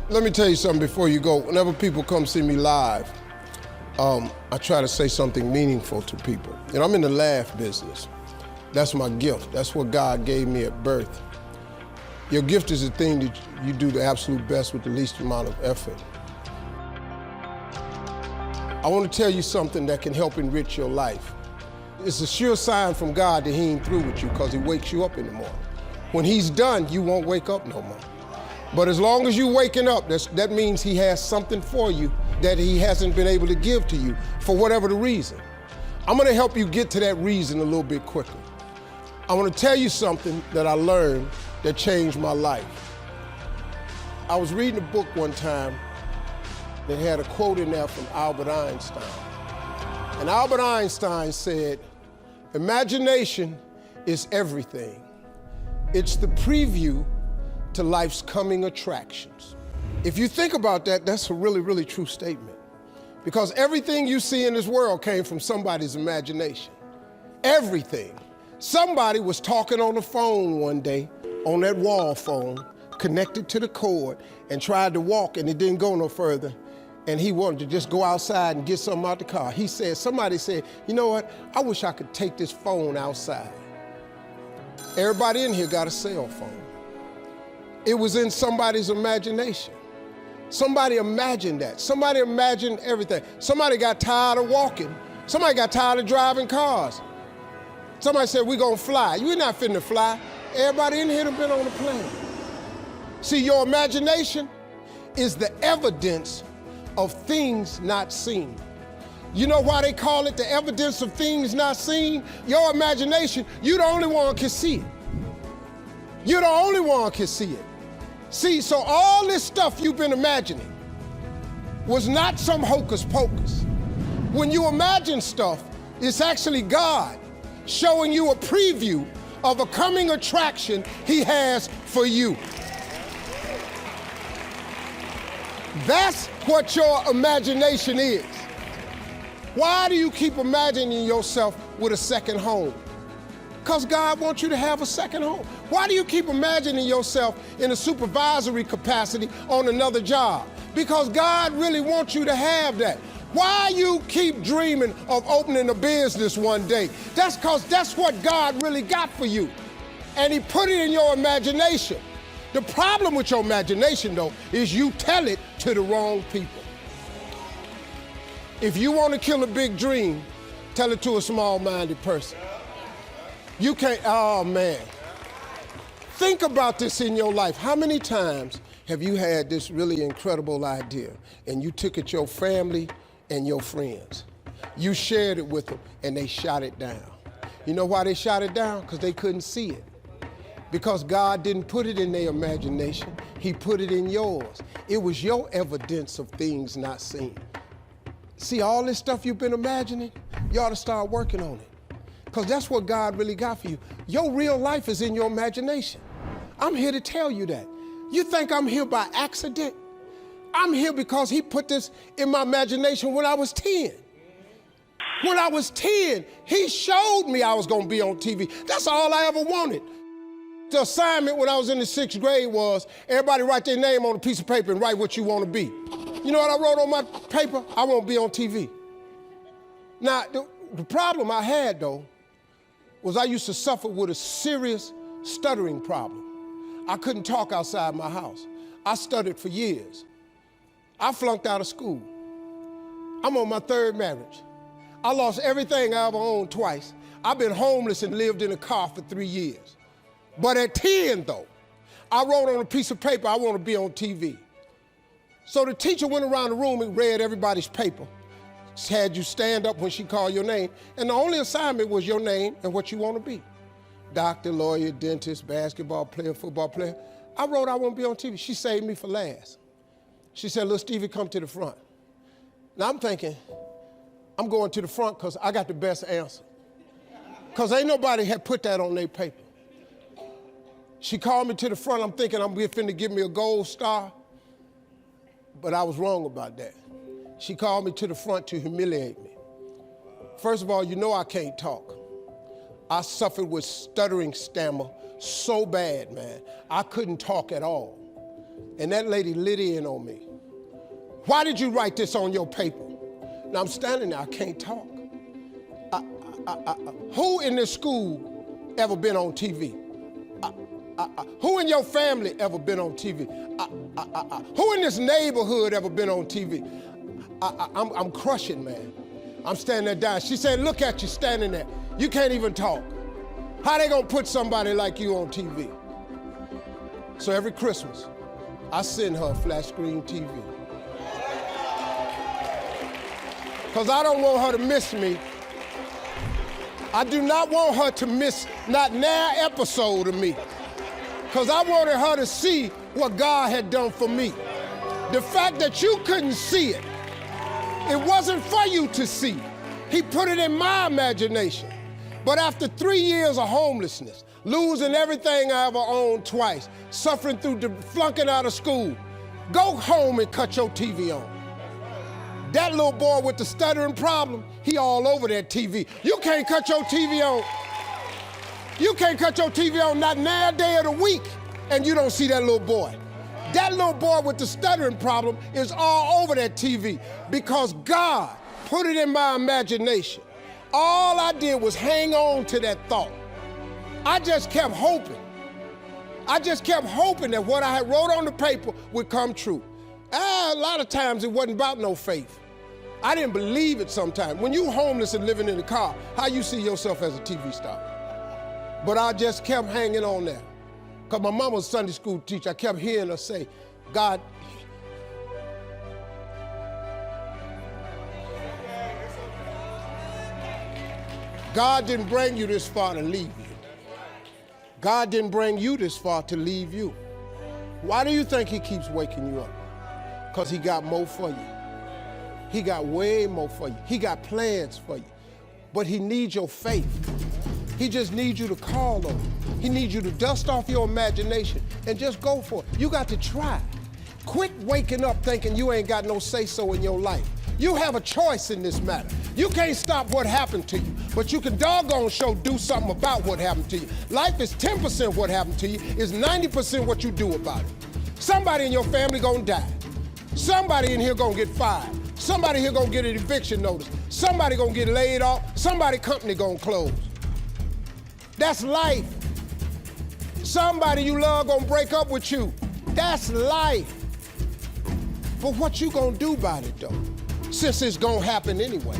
Let me tell you something before you go. Whenever people come see me live, I try to say something meaningful to people. And I'm in the laugh business. That's my gift. That's what God gave me at birth. Your gift is the thing that you do the absolute best with the least amount of effort. I want to tell you something that can help enrich your life. It's a sure sign from God that he ain't through with you because he wakes you up in the morning. When he's done, you won't wake up no more. But as long as you're waking up, that means he has something for you that he hasn't been able to give to you for whatever the reason. I'm gonna help you get to that reason a little bit quicker. I wanna tell you something that I learned that changed my life. I was reading a book one time that had a quote in there from Albert Einstein. And Albert Einstein said, "Imagination is everything. It's the preview to life's coming attractions." If you think about that, that's a really, really true statement. Because everything you see in this world came from somebody's imagination. Everything. Somebody was talking on the phone one day, on that wall phone, connected to the cord, and tried to walk, and it didn't go no further. And he wanted to just go outside and get something out the car. Somebody said, "You know what? I wish I could take this phone outside." Everybody in here got a cell phone. It was in somebody's imagination. Somebody imagined that. Somebody imagined everything. Somebody got tired of walking. Somebody got tired of driving cars. Somebody said, "We're gonna fly." You're not finna fly. Everybody in here done been on a plane. See, your imagination is the evidence of things not seen. You know why they call it the evidence of things not seen? Your imagination, you're the only one can see it. You're the only one can see it. See, so all this stuff you've been imagining was not some hocus pocus. When you imagine stuff, it's actually God showing you a preview of a coming attraction he has for you. That's what your imagination is. Why do you keep imagining yourself with a second home? Because God wants you to have a second home. Why do you keep imagining yourself in a supervisory capacity on another job? Because God really wants you to have that. Why you keep dreaming of opening a business one day? That's because that's what God really got for you. And he put it in your imagination. The problem with your imagination, though, is you tell it to the wrong people. If you want to kill a big dream, tell it to a small-minded person. You can't, oh man. Think about this in your life. How many times have you had this really incredible idea and you took it to your family and your friends? You shared it with them and they shot it down. You know why they shot it down? Because they couldn't see it. Because God didn't put it in their imagination, he put it in yours. It was your evidence of things not seen. See, all this stuff you've been imagining, you ought to start working on it. Because that's what God really got for you. Your real life is in your imagination. I'm here to tell you that. You think I'm here by accident? I'm here because he put this in my imagination when I was 10. When I was 10, he showed me I was gonna be on TV. That's all I ever wanted. The assignment when I was in the 6th grade was everybody write their name on a piece of paper and write what you want to be. You know what I wrote on my paper? I want to be on TV. Now, the problem I had, though, was I used to suffer with a serious stuttering problem. I couldn't talk outside my house. I stuttered for years. I flunked out of school. I'm on my 3rd marriage. I lost everything I ever owned twice. I've been homeless and lived in a car for 3 years. But at 10, though, I wrote on a piece of paper, I want to be on TV. So the teacher went around the room and read everybody's paper. Had you stand up when she called your name, and the only assignment was your name and what you want to be. Doctor, lawyer, dentist, basketball player, football player. I wrote I want to be on TV. She saved me for last. She said, "Little Stevie, come to the front." Now I'm thinking, I'm going to the front because I got the best answer. Because ain't nobody had put that on their paper. She called me to the front. I'm thinking I'm finna give me a gold star, but I was wrong about that. She called me to the front to humiliate me. First of all, you know I can't talk. I suffered with stuttering stammer so bad, man. I couldn't talk at all. And that lady lit in on me. Why did you write this on your paper? Now I'm standing there, I can't talk. Who in this school ever been on TV? Who in your family ever been on TV? Who in this neighborhood ever been on TV? I'm crushing, man. I'm standing there dying. She said, look at you standing there. You can't even talk. How they gonna put somebody like you on TV? So every Christmas, I send her a flat screen TV. Because I don't want her to miss me. I do not want her to miss not an episode of me. Because I wanted her to see what God had done for me. The fact that you couldn't see it, it wasn't for you to see. He put it in my imagination. But after 3 years of homelessness, losing everything I ever owned twice, suffering through flunking out of school, go home and cut your TV on. That little boy with the stuttering problem, he all over that TV. You can't cut your TV on. You can't cut your TV on not a day of the week and you don't see that little boy. That little boy with the stuttering problem is all over that TV because God put it in my imagination. All I did was hang on to that thought. I just kept hoping. I just kept hoping that what I had wrote on the paper would come true. A lot of times it wasn't about no faith. I didn't believe it sometimes. When you homeless and living in a car, how you see yourself as a TV star? But I just kept hanging on there. Because my mama was a Sunday school teacher. I kept hearing her say, God, God didn't bring you this far to leave you. God didn't bring you this far to leave you. Why do you think he keeps waking you up? Because he got more for you. He got way more for you. He got plans for you. But he needs your faith. He just needs you to call on him. He needs you to dust off your imagination and just go for it. You got to try. Quit waking up thinking you ain't got no say-so in your life. You have a choice in this matter. You can't stop what happened to you, but you can doggone sure do something about what happened to you. Life is 10% what happened to you, is 90% what you do about it. Somebody in your family gonna die. Somebody in here gonna get fired. Somebody here gonna get an eviction notice. Somebody gonna get laid off. Somebody company gonna close. That's life. Somebody you love gonna break up with you. That's life. But what you gonna do about it though? Since it's gonna happen anyway.